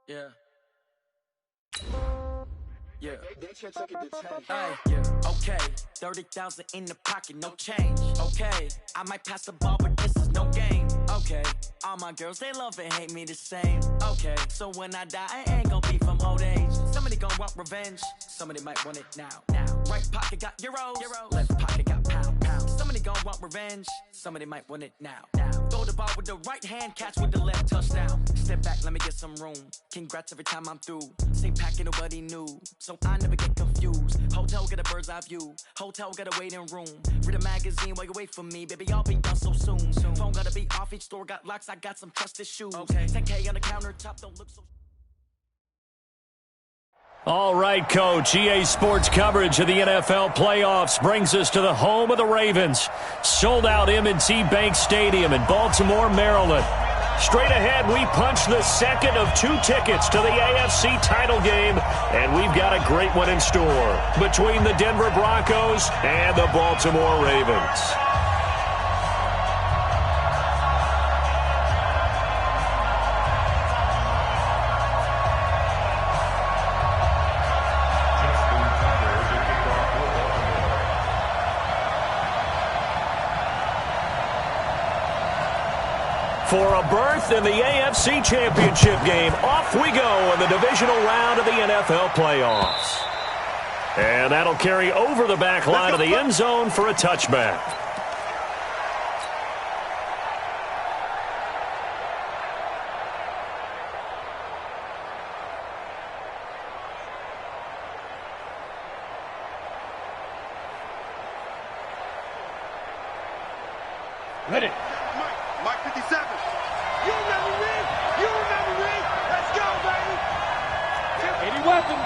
Yeah. Yeah. Yeah. Okay. 30,000 in the pocket, no change. Okay. I might pass the ball, but this is no game. Okay. All my girls, they love and hate me the same. Okay. So when I die, I ain't gonna be from old age. Somebody gonna want revenge. Somebody might want it now. Right pocket got euros. Left pocket got pound. Somebody gonna want revenge. Somebody might want it now. Throw the ball with the right hand, catch with the left, touchdown. Step back, let me get some room. Congrats every time I'm through. Stay packing, nobody knew, so I never get confused. Hotel got a bird's eye view. Hotel got a waiting room. Read a magazine while you wait for me, baby. I'll be done so soon. Phone gotta be off. Each store got locks. I got some trusted shoes. Okay. 10K on the countertop. Don't look so. All right, Coach. EA Sports coverage of the NFL playoffs brings us to the home of the Ravens. Sold out M&T Bank Stadium in Baltimore, Maryland. Straight ahead, we punch the second of 2 tickets to the AFC title game, and we've got a great one in store between the Denver Broncos and the Baltimore Ravens. For a berth in the AFC Championship game, off we go in the divisional round of the NFL playoffs. And that'll carry over the back line of the end zone for a touchback. Ready. Mike 57. You never win. You never win. Let's go, baby. Any weapon.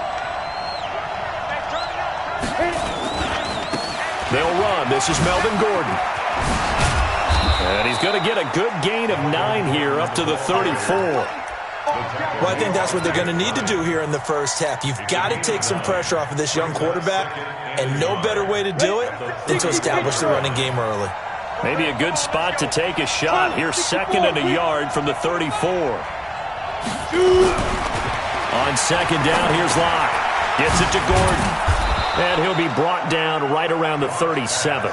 They'll run. This is Melvin Gordon. And he's going to get a good gain of 9 here up to the 34. Well, I think that's what they're going to need to do here in the first half. You've got to take some pressure off of this young quarterback, and no better way to do it than to establish the running game early. Maybe a good spot to take a shot. Here's 2nd and a yard from the 34. On 2nd down, here's Locke. Gets it to Gordon. And he'll be brought down right around the 37.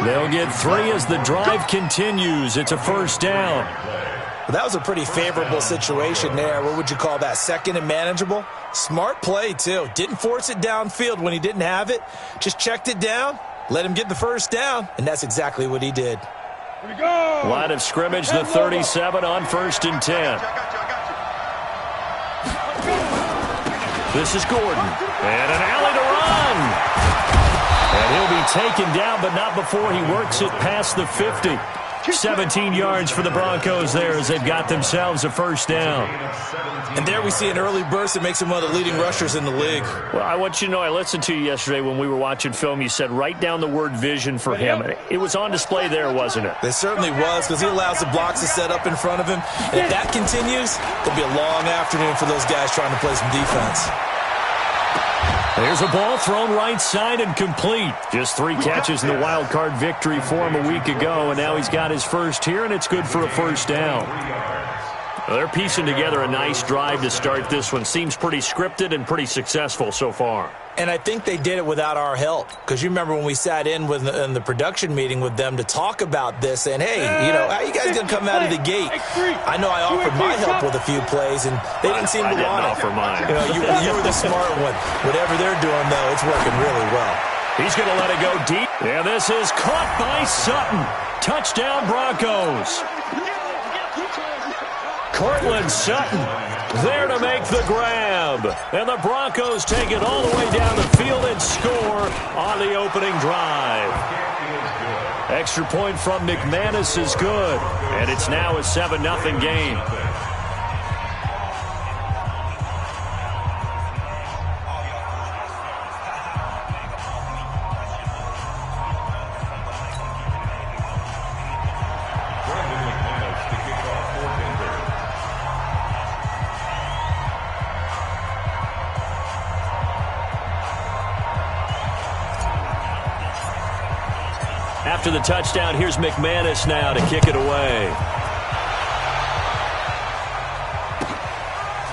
They'll get 3 as the drive continues. It's a 1st down. Well, that was a pretty favorable situation there. What would you call that? 2nd and manageable? Smart play, too. Didn't force it downfield when he didn't have it. Just checked it down. Let him get the 1st down, and that's exactly what he did. Here we go. Line of scrimmage, the 37 on 1st and 10. This is Gordon, and an alley to run. And he'll be taken down, but not before he works it past the 50. 17 yards for the Broncos there as they've got themselves a 1st down. And there we see an early burst that makes him one of the leading rushers in the league. Well, I want you to know, I listened to you yesterday when we were watching film. You said write down the word vision for him. It was on display there, wasn't it? It certainly was, because he allows the blocks to set up in front of him. And if that continues, it'll be a long afternoon for those guys trying to play some defense. There's a ball thrown right side and complete. Just 3 catches in the wild card victory for him a week ago, and now he's got his 1st here, and it's good for a 1st down. Well, they're piecing together a nice drive to start this one. Seems pretty scripted and pretty successful so far. And I think they did it without our help, because you remember when we sat in the production meeting with them to talk about this, saying, hey, how you guys going to come out of the gate? I know I offered my help with a few plays, and they didn't seem to want it. I didn't offer mine. You were the smart one. Whatever they're doing, though, it's working really well. He's going to let it go deep. And this is caught by Sutton. Touchdown, Broncos. Cortland Sutton there to make the grab. And the Broncos take it all the way down the field and score on the opening drive. Extra point from McManus is good. And it's now a 7-0 game. After the touchdown, here's McManus now to kick it away.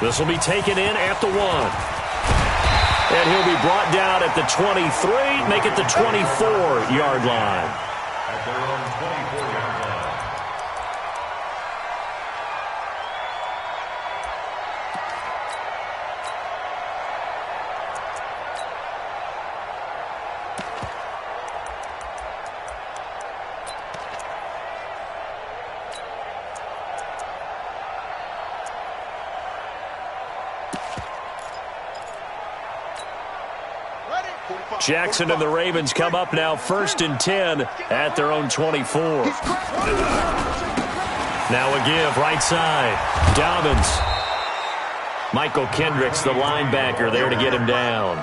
This will be taken in at the 1. And he'll be brought down at the 23, make it the 24-yard line. At their own 24-yard line. Jackson and the Ravens come up now 1st and 10 at their own 24. Now a give right side. Dobbins. Michael Kendricks, the linebacker, there to get him down.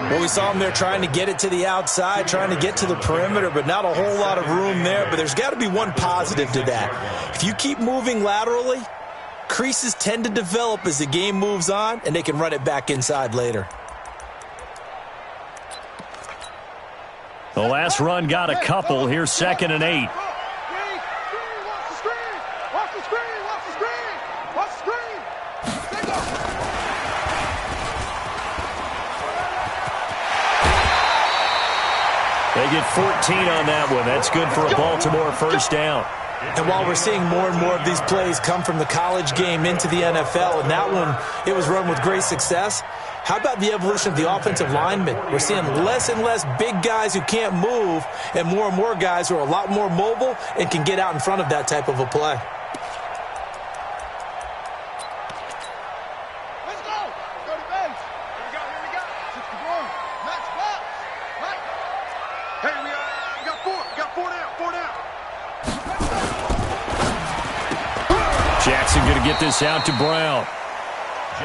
Well, we saw him there trying to get it to the outside, trying to get to the perimeter, but not a whole lot of room there. But there's got to be one positive to that. If you keep moving laterally, creases tend to develop as the game moves on, and they can run it back inside later. The last run got a couple. Here's 2nd and 8. They get 14 on that one. That's good for a Baltimore first down. And while we're seeing more and more of these plays come from the college game into the NFL, and that one, it was run with great success, how about the evolution of the offensive linemen? We're seeing less and less big guys who can't move and more guys who are a lot more mobile and can get out in front of that type of a play. Let's go. Go to base. Here we go. Six to one. Max box. Right. Hey, we got four. We got four down. Jackson going to get this out to Brown.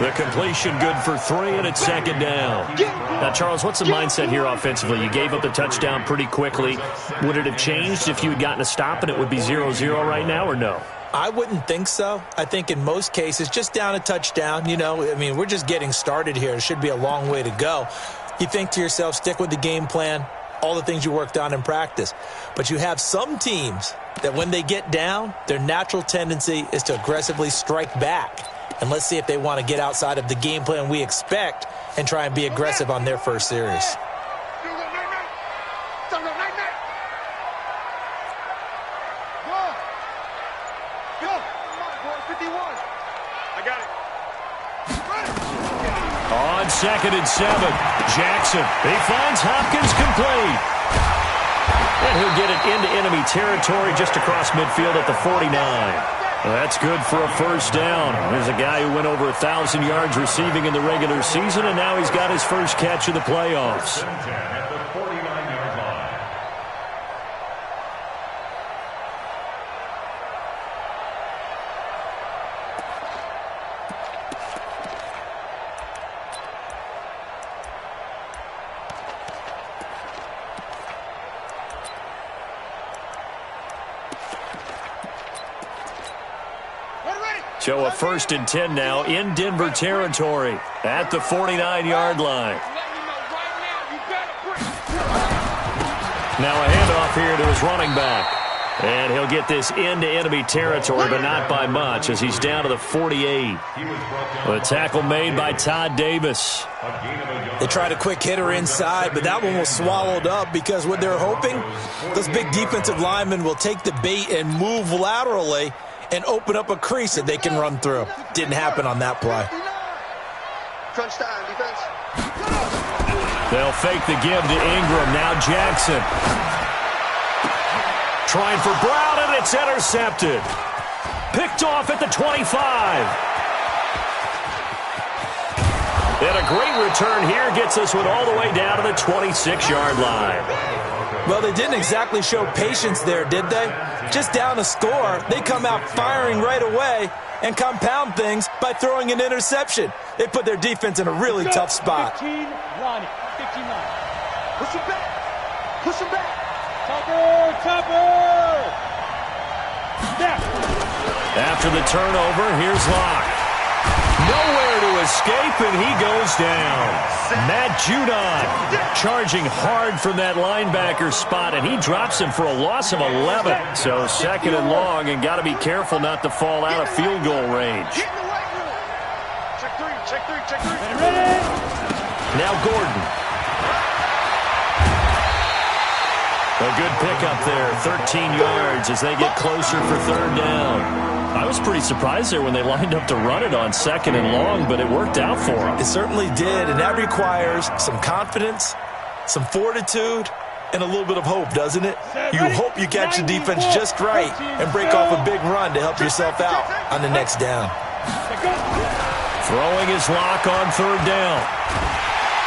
The completion good for 3, and it's 2nd down. Now, Charles, what's the mindset here offensively? You gave up the touchdown pretty quickly. Would it have changed if you had gotten a stop and it would be 0-0 right now, or no? I wouldn't think so. I think in most cases, just down a touchdown, we're just getting started here. It should be a long way to go. You think to yourself, stick with the game plan, all the things you worked on in practice. But you have some teams that when they get down, their natural tendency is to aggressively strike back. And let's see if they want to get outside of the game plan we expect and try and be aggressive on their first series. On 2nd and 7, Jackson. He finds Hopkins complete. And he'll get it into enemy territory just across midfield at the 49. That's good for a first down. There's a guy who went over 1,000 yards receiving in the regular season, and now he's got his first catch of the playoffs. At the 49-yard line. So a 1st and 10 now in Denver territory at the 49-yard line. Now a handoff here to his running back. And he'll get this into enemy territory, but not by much as he's down to the 48. The tackle made by Todd Davis. They tried a quick hitter inside, but that one was swallowed up because what they're hoping, those big defensive linemen will take the bait and move laterally and open up a crease that they can run through. Didn't happen on that play. Crunch time, defense. They'll fake the give to Ingram. Now Jackson. Trying for Brown, and it's intercepted. Picked off at the 25. And a great return here gets us one all the way down to the 26-yard line. Well, they didn't exactly show patience there, did they? Just down a score, they come out firing right away and compound things by throwing an interception. They put their defense in a really tough spot. 15, run it. 15 line. Push him back. Push him back. Topper! Snap. After the turnover, here's Locke. Nowhere to escape, and he goes down. Matt Judon charging hard from that linebacker spot, and he drops him for a loss of 11. So 2nd and long, and got to be careful not to fall out of field goal range. Check three. Ready? Now Gordon. A good pickup there, 13 yards as they get closer for third down. I was pretty surprised there when they lined up to run it on second and long, but it worked out for them. It certainly did, and that requires some confidence, some fortitude, and a little bit of hope, doesn't it? You hope you catch the defense just right and break off a big run to help yourself out on the next down. Throwing his lock on third down.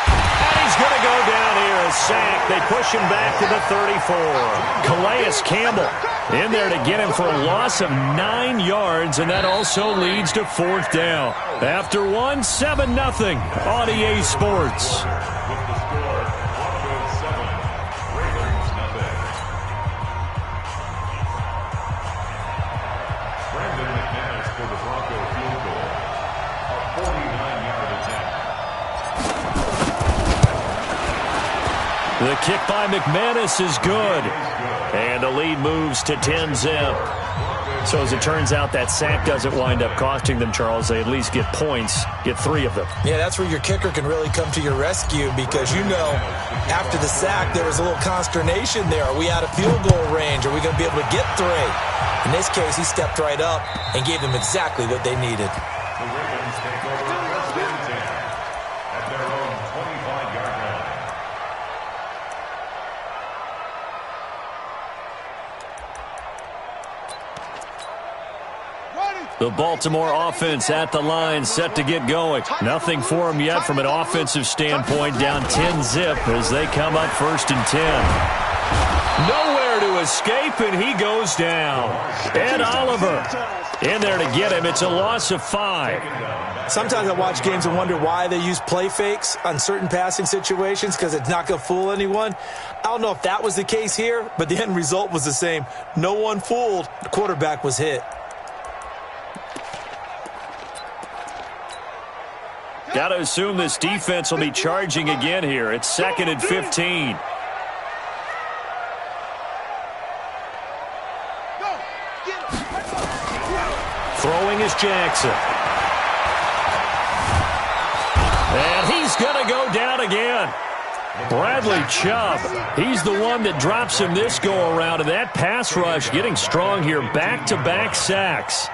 And he's going to go down here, a sack. They push him back to the 34. Calais Campbell in there to get him for a loss of 9 yards, and that also leads to fourth down. After 7-0 on EA Sports. The kick by McManus is good. And the lead moves to 10-zip. So as it turns out, that sack doesn't wind up costing them, Charles. They at least get points, get 3 of them. Yeah, that's where your kicker can really come to your rescue because, you know, after the sack, there was a little consternation there. Are we out of field goal range? Are we going to be able to get 3? In this case, he stepped right up and gave them exactly what they needed. The Ravens take over first and 10 at their own 25-yard line. The Baltimore offense at the line, set to get going. Nothing for them yet from an offensive standpoint, down 10-zip as they come up first and 10. Nowhere to escape, and he goes down. Ed Oliver in there to get him. It's a loss of 5. Sometimes I watch games and wonder why they use play fakes on certain passing situations because it's not going to fool anyone. I don't know if that was the case here, but the end result was the same. No one fooled. The quarterback was hit. Got to assume this defense will be charging again here. It's 2nd and 15. Throwing is Jackson. And he's going to go down again. Bradley Chubb, he's the one that drops him this go-around, and that pass rush getting strong here. Back-to-back sacks.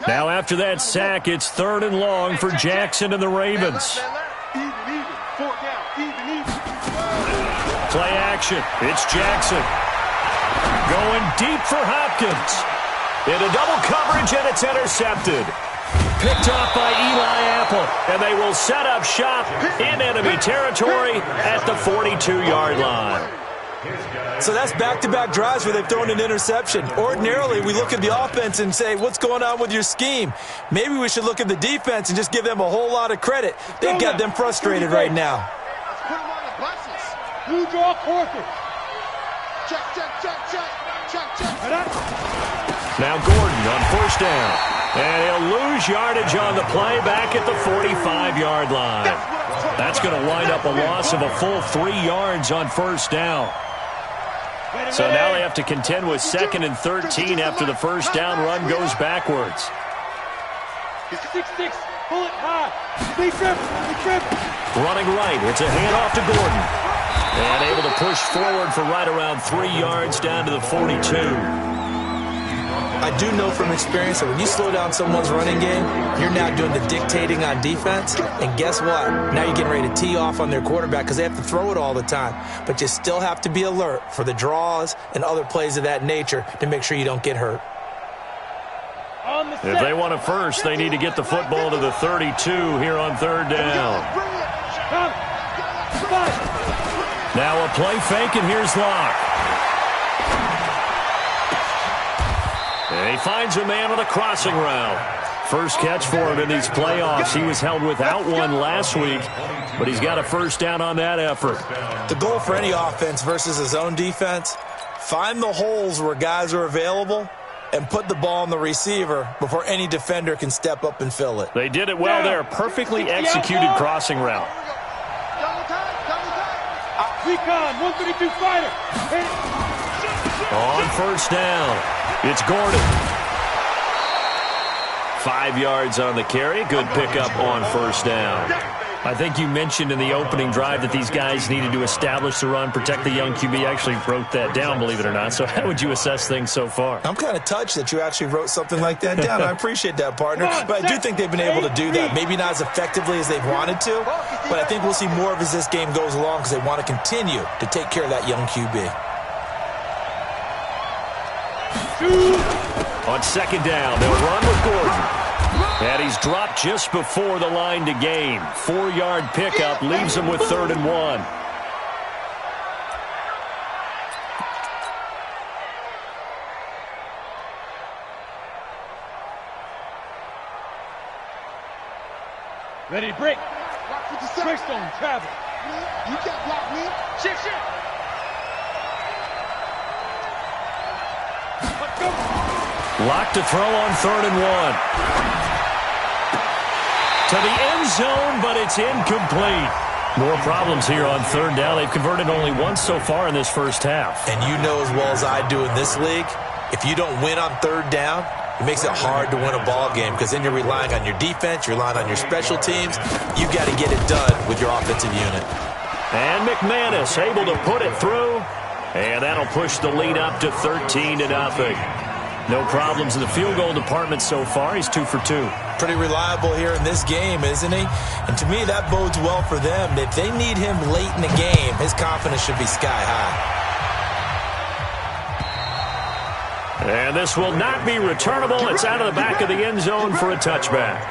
Now after that sack, it's 3rd and long for Jackson and the Ravens. Play action. It's Jackson. Going deep for Hopkins. Into double coverage, and it's intercepted. Picked off by Eli Apple, and they will set up shop in enemy territory at the 42-yard line. So that's back-to-back drives where they've thrown an interception. Ordinarily, we look at the offense and say, what's going on with your scheme? Maybe we should look at the defense and just give them a whole lot of credit. They've got them frustrated right now. Let's put them on the buses. Blue draw quarter. Check. Now Gordon on first down. And he'll lose yardage on the play back at the 45-yard line. That's going to wind up a loss of a full 3 yards on first down. So now they have to contend with 2nd and 13 after the first down run goes backwards. 6-6, pull it high. Big trip. Running right, it's a handoff to Gordon. And able to push forward for right around 3 yards down to the 42. I do know from experience that when you slow down someone's running game, you're now doing the dictating on defense. And guess what? Now you're getting ready to tee off on their quarterback because they have to throw it all the time. But you still have to be alert for the draws and other plays of that nature to make sure you don't get hurt. If they want a first, they need to get the football to the 32 here on third down. Now a play fake, and here's Locke. And he finds a man on a crossing route. First catch for him in these playoffs. He was held without one last week, but he's got a first down on that effort. The goal for any offense versus his own defense, find the holes where guys are available and put the ball on the receiver before any defender can step up and fill it. They did it well there. Perfectly executed crossing route. Recon, 132 fighter. On first down, it's Gordon. 5 yards on the carry. Good pickup on first down. I think you mentioned in the opening drive that these guys needed to establish the run, protect the young QB. I actually wrote that down, believe it or not. So how would you assess things so far? I'm kind of touched that you actually wrote something like that down. I appreciate that, partner. But I do think they've been able to do that. Maybe not as effectively as they've wanted to, but I think we'll see more of as this game goes along because they want to continue to take care of that young QB. On second down, they'll run with Gordon. And he's dropped just before the line to gain. 4-yard pickup leaves him with 3rd and 1. Ready to break. Breakstone, travel. You can't block me. Shift. Let's go. Locked to throw on 3rd and 1. To the end zone, but it's incomplete. More problems here on 3rd down. They've converted only once so far in this first half. And you know as well as I do in this league, if you don't win on 3rd down, it makes it hard to win a ball game because then you're relying on your defense, you're relying on your special teams. You got to get it done with your offensive unit. And McManus able to put it through, and that'll push the lead up to 13-0. No problems in the field goal department so far. He's 2 for 2. Pretty reliable here in this game, isn't he? And to me, that bodes well for them. If they need him late in the game, his confidence should be sky high. And this will not be returnable. It's out of the back of the end zone for a touchback.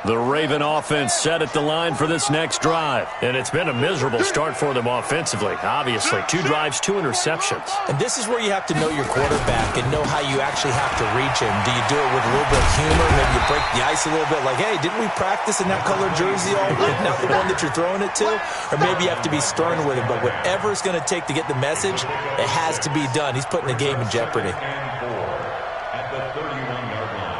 The Raven offense set at the line for this next drive. And it's been a miserable start for them offensively, obviously. 2 drives, 2 interceptions. And this is where you have to know your quarterback and know how you actually have to reach him. Do you do it with a little bit of humor? Maybe you break the ice a little bit like, hey, didn't we practice in that colored jersey all week? Not the one that you're throwing it to? Or maybe you have to be stern with him. But whatever it's going to take to get the message, it has to be done. He's putting the game in jeopardy. At the 31-yard line.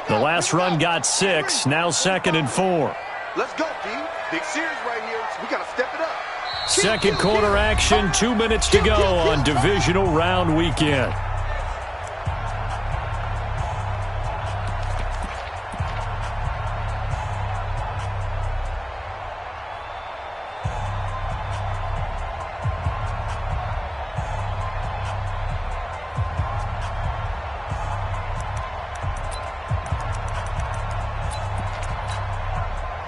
The last run got 6, now 2nd and 4. Let's go, D. Big series right here. We got to step it up. Second quarter action, 2 minutes to go on divisional round weekend.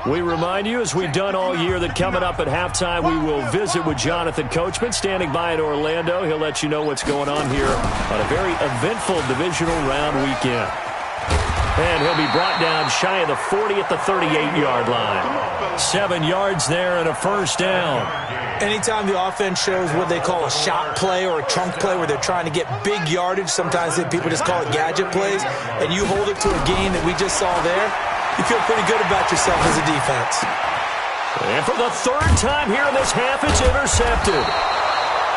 We remind you, as we've done all year, that coming up at halftime, we will visit with Jonathan Coachman, standing by in Orlando. He'll let you know what's going on here on a very eventful divisional round weekend. And he'll be brought down shy of the 40 at the 38-yard line. 7 yards there and a first down. Anytime the offense shows what they call a shot play or a chunk play where they're trying to get big yardage, sometimes people just call it gadget plays, and you hold it to a gain that we just saw there, you feel pretty good about yourself as a defense. And for the 3rd time here in this half, it's intercepted.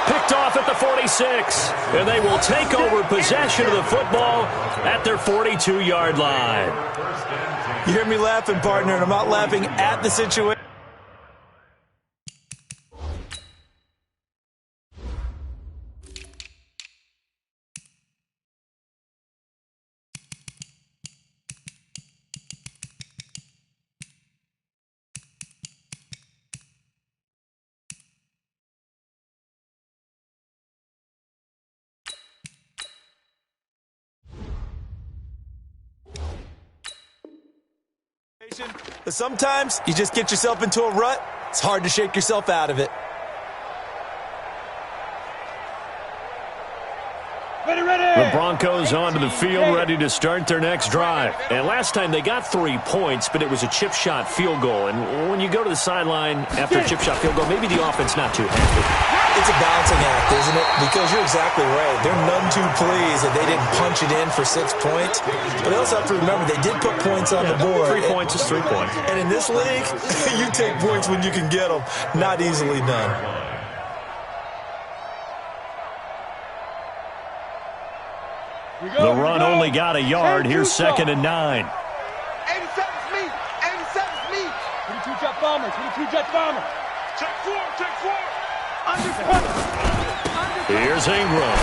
Picked off at the 46. And they will take over possession of the football at their 42-yard line. You hear me laughing, partner, and I'm not laughing at the situation. But sometimes you just get yourself into a rut. It's hard to shake yourself out of it. Ready. The Broncos Broncos onto the field, ready to start their next drive. And last time they got 3 points, but it was a chip shot field goal. And when you go to the sideline after a chip shot field goal, maybe the offense not too happy. It's a balancing act, isn't it? Because you're exactly right. They're none too pleased that they didn't punch it in for 6 points. But they also have to remember they did put points on the board. 3 points is 3 points. And in this league, you take points when you can get them. Not easily done. The run only got a yard. Here's 2nd and 9. 87's me. 87's me. 22 jet bomber. 22 jet bomber. Check 4. Check 4. Here's Ingram.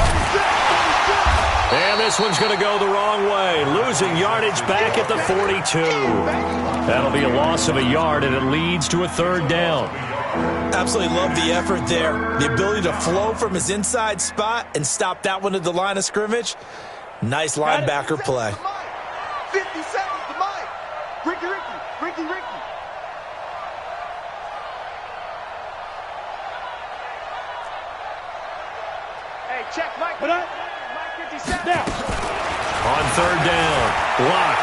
And this one's going to go the wrong way. Losing yardage back at the 42. That'll be a loss of a yard, and it leads to a 3rd down. Absolutely love the effort there. The ability to flow from his inside spot and stop that one at the line of scrimmage. Nice linebacker play. 57's the mine. Ricky. Hey, check Mike. Put up. Mike 57. Now. On 3rd down, block.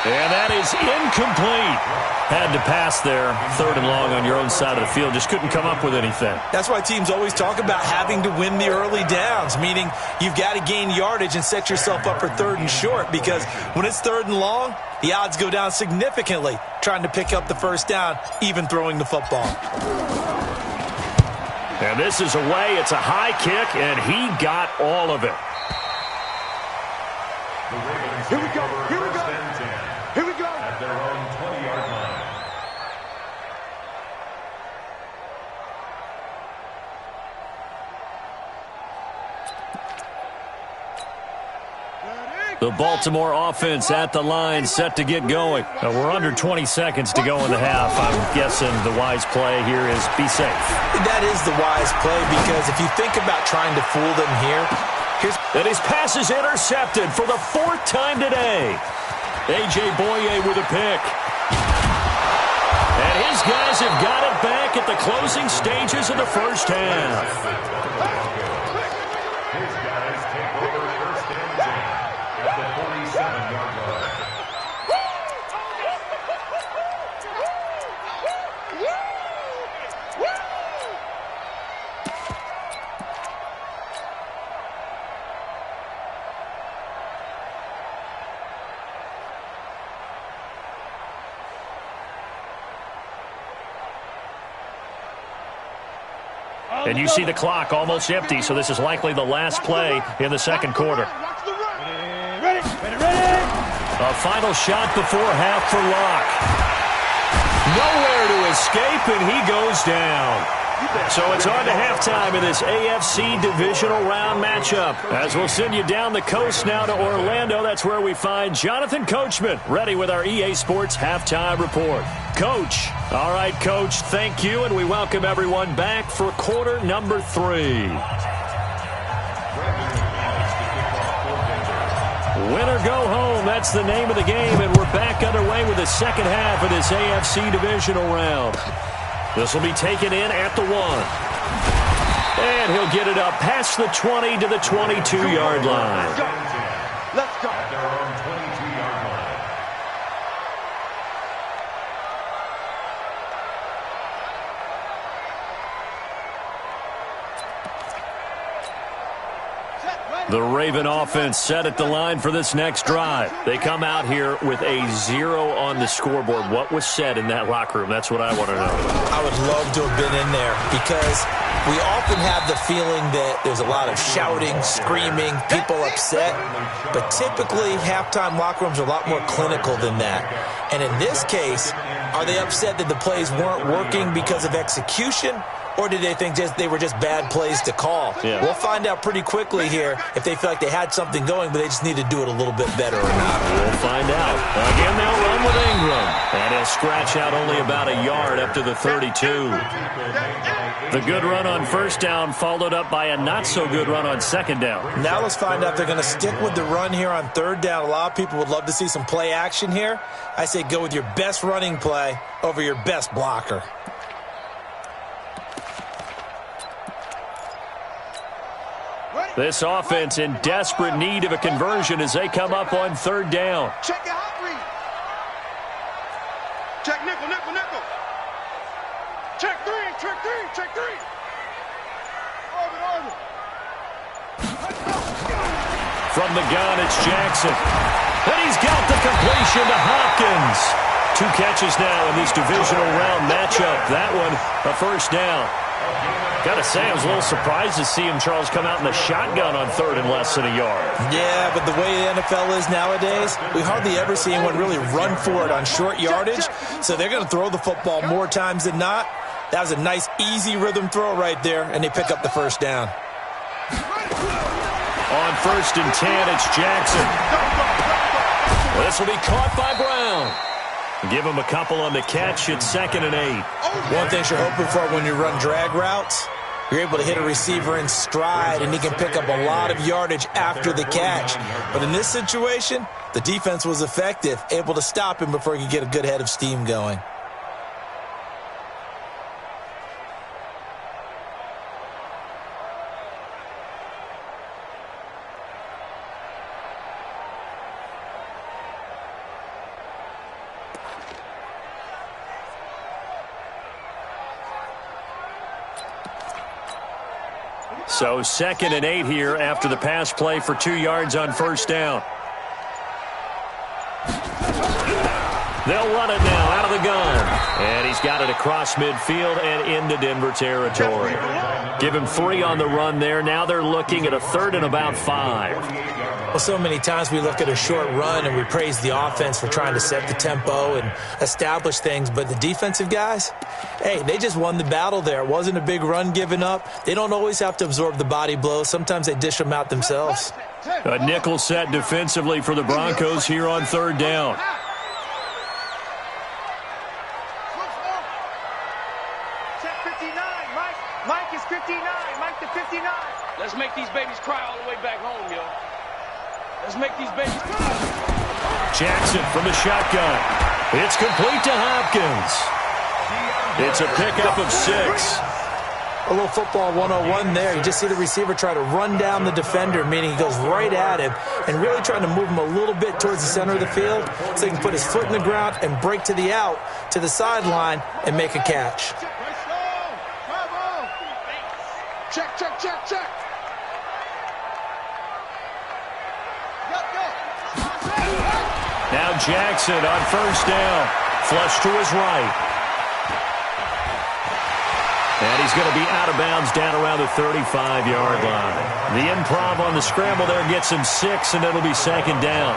And that is incomplete. Had to pass there, 3rd and long on your own side of the field. Just couldn't come up with anything. That's why teams always talk about having to win the early downs, meaning you've got to gain yardage and set yourself up for 3rd and short, because when it's 3rd and long, the odds go down significantly trying to pick up the 1st down, even throwing the football. And this is away. It's a high kick, and he got all of it. Here we go. Here we go. At their own 20-yard line. The Baltimore offense at the line, set to get going. We're under 20 seconds to go in the half. I'm guessing the wise play here is be safe. That is the wise play, because if you think about trying to fool them here, And his pass is intercepted for the 4th time today. A.J. Boye with a pick. And his guys have got it back at the closing stages of the 1st half. His guys take over 1st and 10 at the 47-yard line. And you see the clock almost empty, so this is likely the last play in the 2nd quarter. Ready. A final shot before half for Locke. Nowhere to escape, and he goes down. So it's on to halftime in this AFC divisional round matchup. As we'll send you down the coast now to Orlando, that's where we find Jonathan Coachman, ready with our EA Sports halftime report. Coach. All right, Coach, thank you, and we welcome everyone back for quarter number 3. Win or go home, that's the name of the game, and we're back underway with the 2nd half of this AFC divisional round. This will be taken in at the 1. And he'll get it up past the 20 to the 22-yard line. Let's go. At their own 22-yard line. The Raven offense set at the line for this next drive. They come out here with a 0 on the scoreboard. What was said in that locker room? That's what I want to know. I would love to have been in there, because we often have the feeling that there's a lot of shouting, screaming, people upset. But typically, halftime locker rooms are a lot more clinical than that. And in this case, are they upset that the plays weren't working because of execution? Or did they think they were just bad plays to call? Yeah. We'll find out pretty quickly here if they feel like they had something going, but they just need to do it a little bit better or not. We'll find out. Again, they'll run with Ingram. And he'll scratch out only about a yard up to the 32. The good run on 1st down followed up by a not-so-good run on 2nd down. Now let's find out if they're going to stick with the run here on 3rd down. A lot of people would love to see some play action here. I say go with your best running play over your best blocker. This offense in desperate need of a conversion as they come up on third down. Check your hot read. Check nickel, nickel, nickel. Check three, check three, check three. Orbit. From the gun, it's Jackson. And he's got the completion to Hopkins. 2 catches now in this divisional round matchup. That one, a first down. Got to say, I was a little surprised to see him, Charles, come out in the shotgun on third and less than a yard. Yeah, but the way the NFL is nowadays, we hardly ever see anyone really run for it on short yardage. So they're going to throw the football more times than not. That was a nice, easy rhythm throw right there, and they pick up the first down. On first and 10, it's Jackson. This will be caught by Brown. Give him a couple on the catch. It's 2nd and 8. One thing you're hoping for when you run drag routes, you're able to hit a receiver in stride, and he can pick up a lot of yardage after the catch. But in this situation, the defense was effective, able to stop him before he could get a good head of steam going. So 2nd and 8 here after the pass play for 2 yards on first down. They'll run it now out of the gun. And he's got it across midfield and into Denver territory. Give him 3 on the run there. Now they're looking at a 3rd and about 5. Well, so many times we look at a short run and we praise the offense for trying to set the tempo and establish things. But the defensive guys, hey, they just won the battle there. It wasn't a big run given up. They don't always have to absorb the body blows. Sometimes they dish them out themselves. A nickel set defensively for the Broncos here on third down. Check 59, Mike. Mike is 59. Mike to 59. Let's make these babies cry all the way back home, yo. Let's make these babies cry. Jackson from the shotgun. It's complete to Hopkins. It's a pickup of 6. A little football 101 there. You just see the receiver try to run down the defender, meaning he goes right at him and really trying to move him a little bit towards the center of the field so he can put his foot in the ground and break to the out, to the sideline, and make a catch. Check, check, check, check. Now Jackson on first down. Flush to his right. And he's going to be out of bounds down around the 35-yard line. The improv on the scramble there gets him 6, and it'll be 2nd down.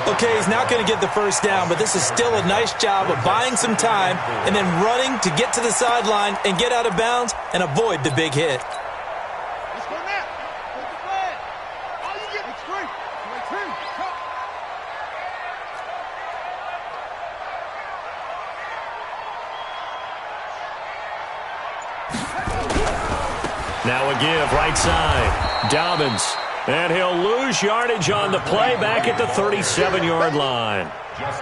Okay, he's not going to get the first down, but this is still a nice job of buying some time and then running to get to the sideline and get out of bounds and avoid the big hit. Let's go now. Take the flag. All you get is 3. 3. Now a give right side. Dobbins. And he'll lose yardage on the play back at the 37-yard line.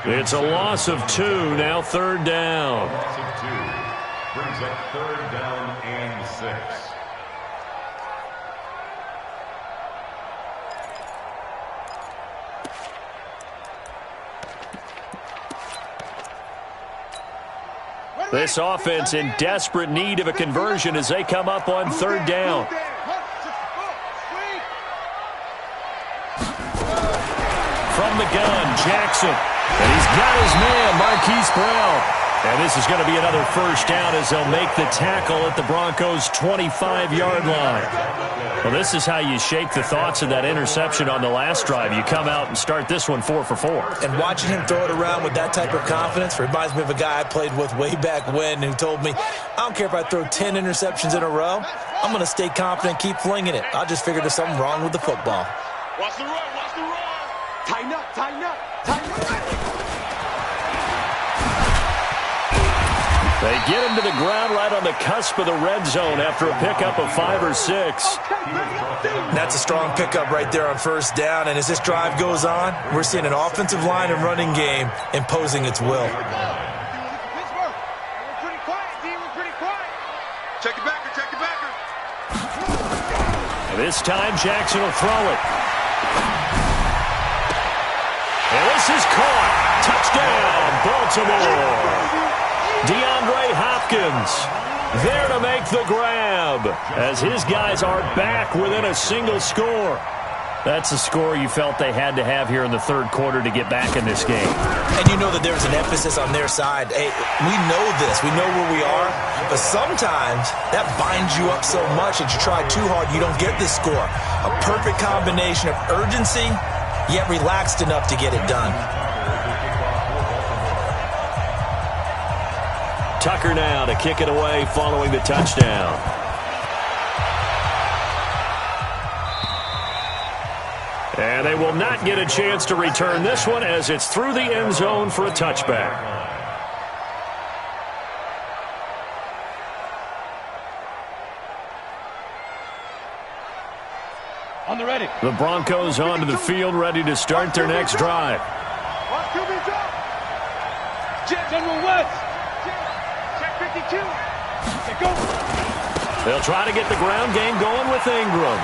It's a loss of 2, now 3rd down. Loss of 2 brings up 3rd down and 6. This offense in desperate need of a conversion as they come up on 3rd down. From the gun, Jackson. And he's got his man, Marquise Brown. And this is going to be another first down as they'll make the tackle at the Broncos' 25-yard line. Well, this is how you shake the thoughts of that interception on the last drive. You come out and start this one 4 for 4. And watching him throw it around with that type of confidence reminds me of a guy I played with way back when who told me, I don't care if I throw 10 interceptions in a row. I'm going to stay confident, keep flinging it. I just figured there's something wrong with the football. Watch the run, watch the run. Tighten up, tighten up, tighten up. They get him to the ground right on the cusp of the red zone after a pickup of 5 or 6. That's a strong pickup right there on first down. And as this drive goes on, we're seeing an offensive line and running game imposing its will. Pittsburgh, we're pretty quiet, D. We're pretty quiet. Check your backer, check your backer. And This time Jackson will throw it. And this is caught. Touchdown, Baltimore. DeAndre Hopkins there to make the grab as his guys are back within a single score. That's a score you felt they had to have here in the third quarter to get back in this game. And you know that there's an emphasis on their side. Hey, we know this. We know where we are. But sometimes that binds you up so much that you try too hard, you don't get this score. A perfect combination of urgency, yet relaxed enough to get it done. Tucker now to kick it away following the touchdown. And they will not get a chance to return this one as it's through the end zone for a touchback. On the ready. The Broncos onto the field, ready to start their next drive. General West. Check 52. They go. They'll try to get the ground game going with Ingram.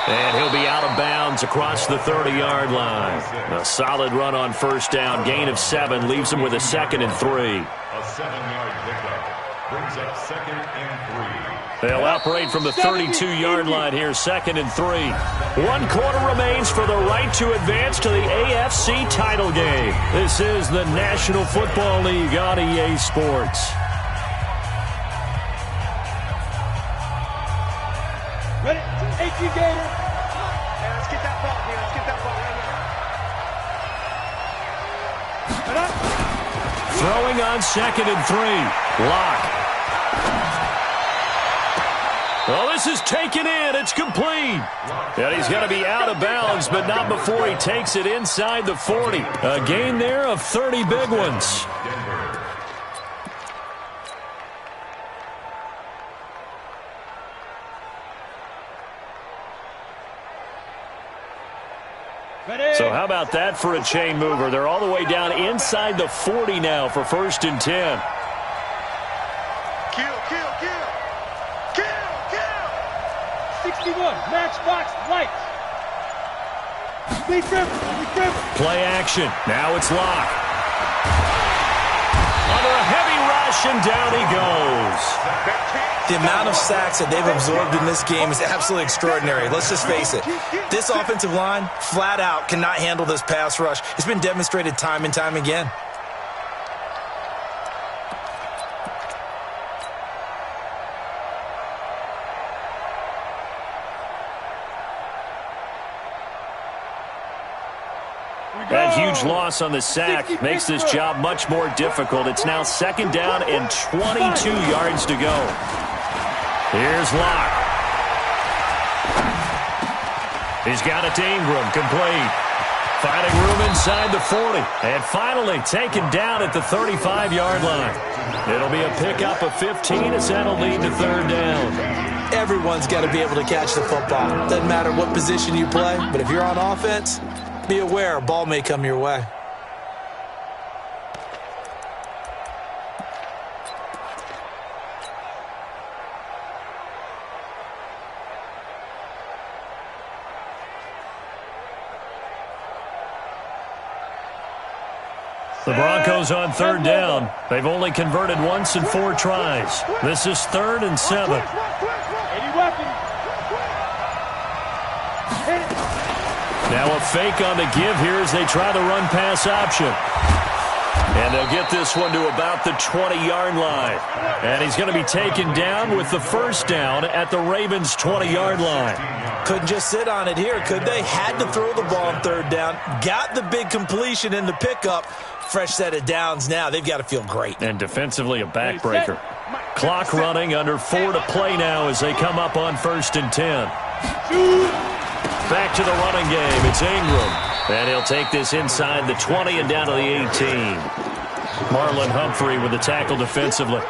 And he'll be out of bounds across the 30-yard line. A solid run on first down. Gain of 7 leaves him with a 2nd and 3. A 7-yard pickup brings up 2nd and 3. They'll operate from the 32-yard line here, 2nd and 3. 1 quarter remains for the right to advance to the AFC title game. This is the National Football League on EA Sports. Ready? 18 Gator. Yeah, let's get that ball here. Let's get that ball right here. Throwing on 2nd and 3. Lock. Well, this is taken in. It's complete. And he's going to be out of bounds, but not before he takes it inside the 40. A gain there of 30 big ones. So how about that for a chain mover? They're all the way down inside the 40 now for 1st and 10. Kill, kill, kill. Kill, kill. 61. Matchbox light. Play action. Now it's locked. Under a heavy rush, and down he goes. The amount of sacks that they've absorbed in this game is absolutely extraordinary. Let's just face it. This offensive line, flat out, cannot handle this pass rush. It's been demonstrated time and time again. That huge loss on the sack makes this job much more difficult. It's now 2nd down and 22 yards to go. Here's Locke. He's got it to Ingram, complete. Finding room inside the 40. And finally taken down at the 35-yard line. It'll be a pickup of 15 as that'll lead to 3rd down. Everyone's got to be able to catch the football. Doesn't matter what position you play, but if you're on offense, be aware a ball may come your way. The Broncos on 3rd down. They've only converted once in 4 tries. This is 3rd and 7. 80 weapons. Now a fake on the give here as they try the run-pass option. And they'll get this one to about the 20-yard line. And he's going to be taken down with the 1st down at the Ravens' 20-yard line. Couldn't just sit on it here, could they? Had to throw the ball on 3rd down. Got the big completion in the pickup. Fresh set of downs now. They've got to feel great. And defensively a backbreaker. Clock running, under 4 to play now as they come up on 1st and 10. Back to the running game. It's Ingram. And he'll take this inside the 20 and down to the 18. Marlon Humphrey with the tackle defensively.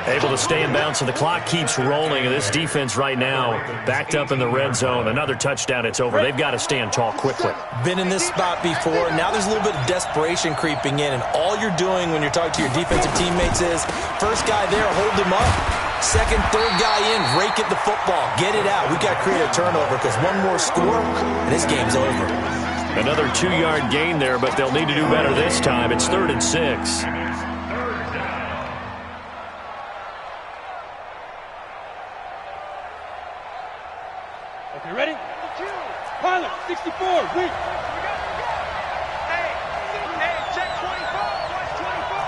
Able to stay in bounds, so the clock keeps rolling. And this defense right now backed up in the red zone. Another touchdown, it's over. They've got to stand tall quickly. Been in this spot before. Now there's a little bit of desperation creeping in. And all you're doing when you're talking to your defensive teammates is, first guy there, hold him up. Second, third guy in, rake at the football. Get it out. We've got to create a turnover because one more score, and this game's over. Another 2-yard gain there, but they'll need to do better this time. It's 3rd and 6. Okay, ready? Pilot, 64, weak. Hey, check 24. Watch 24.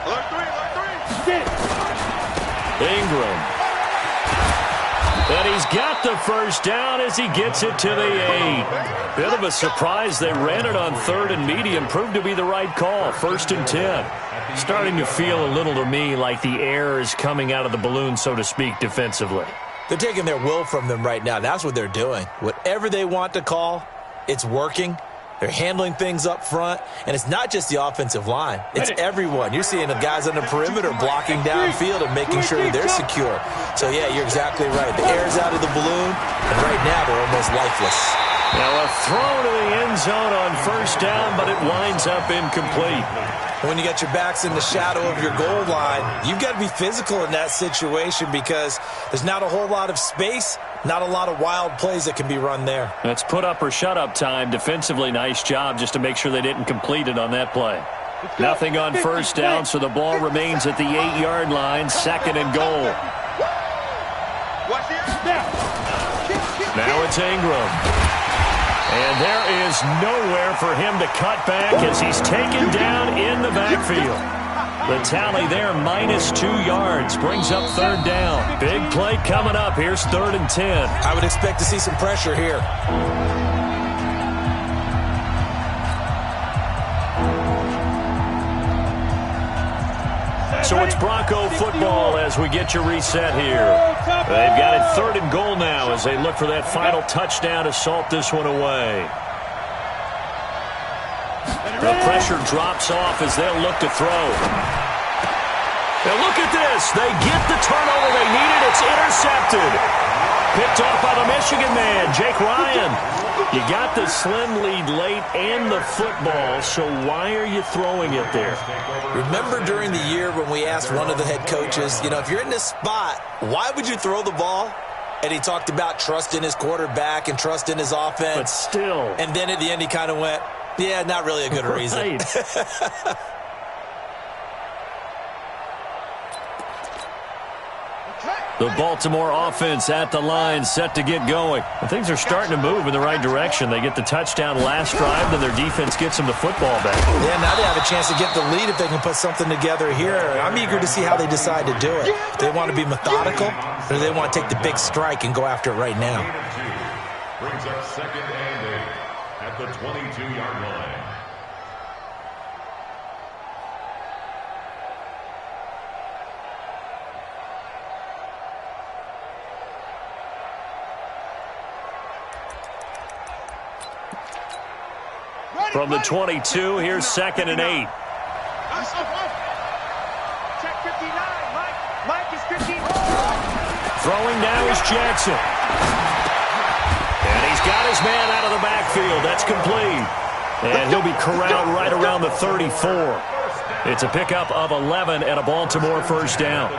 Alert 3. Get it. Ingram. And he's got the first down as he gets it to the 8. Bit of a surprise. They ran it on 3rd and medium. Proved to be the right call. 1st and 10. Starting to feel a little to me like the air is coming out of the balloon, so to speak, defensively. They're taking their will from them right now. That's what they're doing. Whatever they want to call, it's working. They're handling things up front, and it's not just the offensive line. It's everyone. You're seeing the guys on the perimeter blocking downfield and making sure that they're secure. So, yeah, you're exactly right. The air's out of the balloon, and right now they're almost lifeless. Now a throw to the end zone on 1st down, but it winds up incomplete. When you got your backs in the shadow of your goal line, you've got to be physical in that situation because there's not a whole lot of space, not a lot of wild plays that can be run there. That's put up or shut up time. Defensively, nice job just to make sure they didn't complete it on that play. Nothing on 1st down, so the ball remains at the 8-yard line, 2nd and goal. Now it's Ingram. And there is nowhere for him to cut back as he's taken down in the backfield. The tally there, -2 yards, brings up 3rd down. Big play coming up. Here's 3rd and 10. I would expect to see some pressure here. So it's Bronco football as we get you reset here. They've got it 3rd and goal now as they look for that final touchdown to salt this one away. The pressure drops off as they'll look to throw. Now look at this. They get the turnover they needed. It's intercepted. Picked off by the Michigan man, Jake Ryan. You got the slim lead late and the football, so why are you throwing it there? Remember during the year when we asked one of the head coaches, if you're in this spot, why would you throw the ball? And he talked about trust in his quarterback and trust in his offense. But still. And then at the end he kind of went, yeah, not really a good reason. The Baltimore offense at the line, set to get going. And things are starting to move in the right direction. They get the touchdown last drive, then their defense gets them the football back. Yeah, now they have a chance to get the lead if they can put something together here. I'm eager to see how they decide to do it. If they want to be methodical, or do they want to take the big strike and go after it right now? Brings up 2nd and 8 at the 22-yard line. From the 22, here's 2nd and 8. Check 59. Mike is 15. Throwing now is Jackson. And he's got his man out of the backfield. That's complete. And he'll be corralled right around the 34. It's a pickup of 11 and a Baltimore 1st down.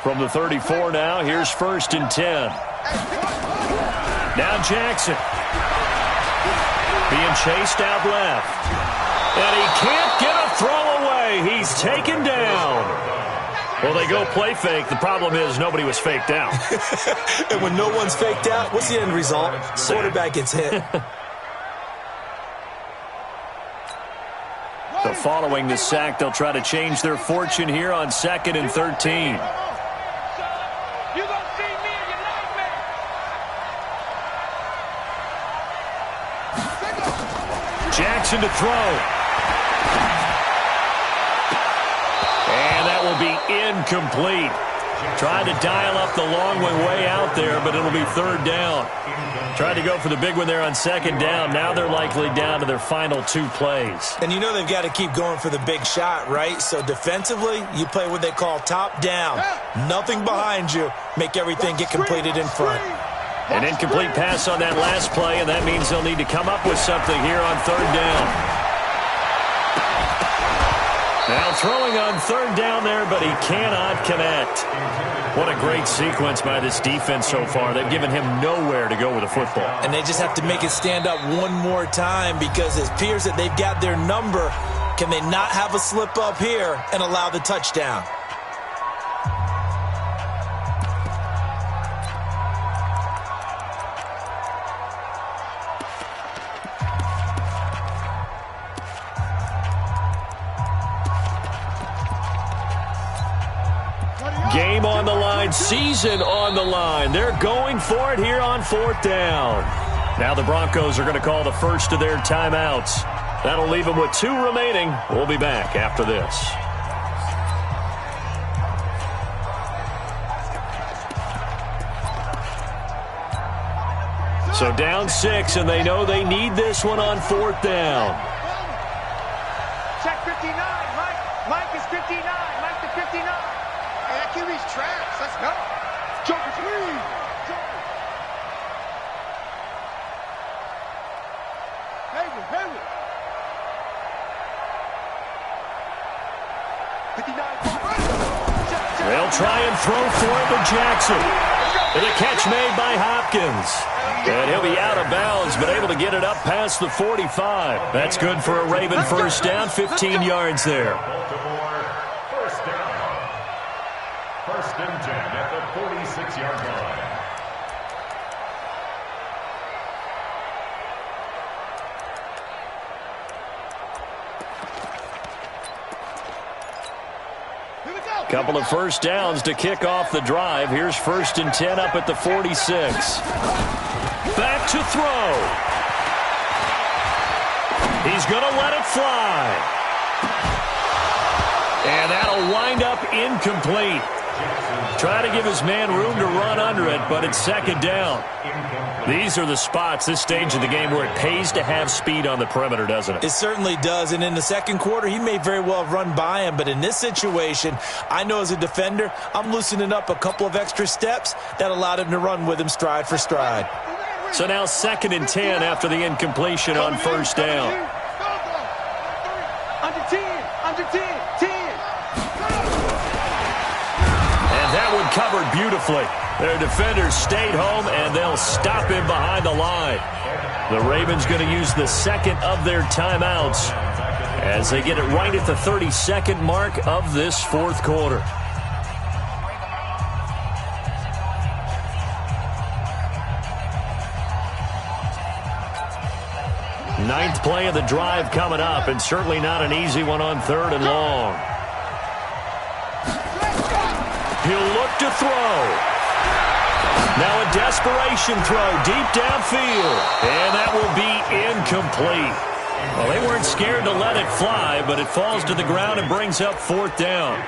From the 34 now, here's 1st and 10. Now Jackson. Being chased out left. And he can't get a throw away. He's taken down. Well, they go play fake. The problem is nobody was faked out. And when no one's faked out, what's the end result? Quarterback gets hit. So following the sack, they'll try to change their fortune here on 2nd and 13. Jackson to throw. And that will be incomplete. Tried to dial up the long way out there, but it'll be 3rd down. Tried to go for the big one there on 2nd down. Now they're likely down to their final 2 plays. And they've got to keep going for the big shot, right? So defensively, you play what they call top down. Nothing behind you. Make everything get completed in front. An incomplete pass on that last play, and that means they'll need to come up with something here on 3rd down. Now throwing on third down there, but he cannot connect. What a great sequence by this defense so far. They've given him nowhere to go with the football. And they just have to make it stand up one more time because it appears that they've got their number. Can they not have a slip up here and allow the touchdown? Game on the line, season on the line. They're going for it here on fourth down. Now the Broncos are going to call the first of their timeouts. That'll leave them with 2 remaining. We'll be back after this. So down 6, and they know they need this one on fourth down. Check 59. Mike is 59. Mike to 59. Hey, that QB's trash. Let's go. Joker 3. Hayward. 59. They'll try and throw for it to Jackson. And a catch made by Hopkins. And he'll be out of bounds, but able to get it up past the 45. That's good for a Raven first down, 15 yards there. Baltimore, first down. First and 10 at the 46-yard line. Couple of first downs to kick off the drive. Here's first and 10 up at the 46. Back to throw. He's going to let it fly. And that'll wind up incomplete. Try to give his man room to run under it, but it's second down. These are the spots, this stage of the game, where it pays to have speed on the perimeter, doesn't it? It certainly does, and in the second quarter, he may very well have run by him, but in this situation, I know as a defender, I'm loosening up a couple of extra steps that allowed him to run with him stride for stride. So now second and 10 after the incompletion on first down. Under 10. And that one covered beautifully. Their defenders stayed home, and they'll stop him behind the line. The Ravens going to use the second of their timeouts as they get it right at the 32nd mark of this fourth quarter. Ninth play of the drive coming up, and certainly not an easy one on third and long. He'll look to throw. Now a desperation throw deep downfield, and that will be incomplete. Well, they weren't scared to let it fly, but it falls to the ground and brings up fourth down.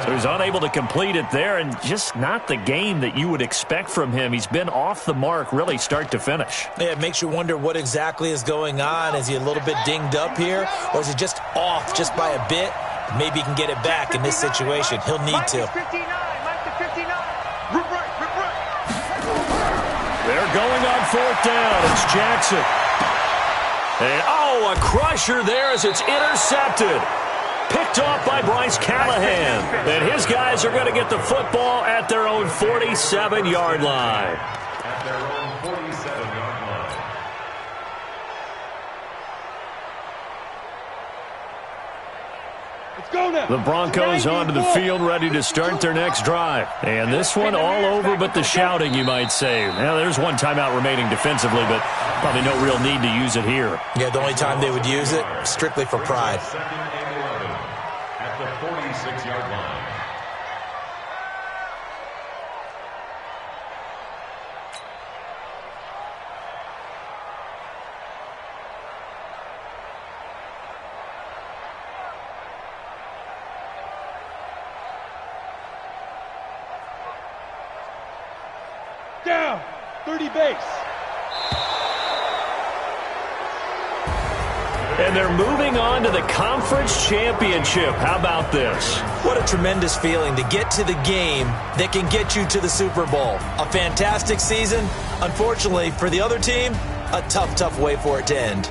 So he's unable to complete it there, and just not the game that you would expect from him. He's been off the mark really start to finish. Yeah, it makes you wonder what exactly is going on. Is he a little bit dinged up here, or is he just off just by a bit? Maybe he can get it back in this situation. He'll need to. They're going on fourth down. It's Jackson. And, a crusher there as it's intercepted. Picked off by Bryce Callahan. And his guys are going to get the football at their own 47-yard line. At their own 47-yard line. Let's go now. The Broncos onto the field ready to start their next drive. And this one all over but the shouting, you might say. Now, there's one timeout remaining defensively, but probably no real need to use it here. Yeah, the only time they would use it, strictly for pride. Second and 11 at the 46-yard line. Down. 30 base. And they're moving on to the conference championship. How about this? What a tremendous feeling to get to the game that can get you to the Super Bowl. A fantastic season. Unfortunately, for the other team, a tough way for it to end.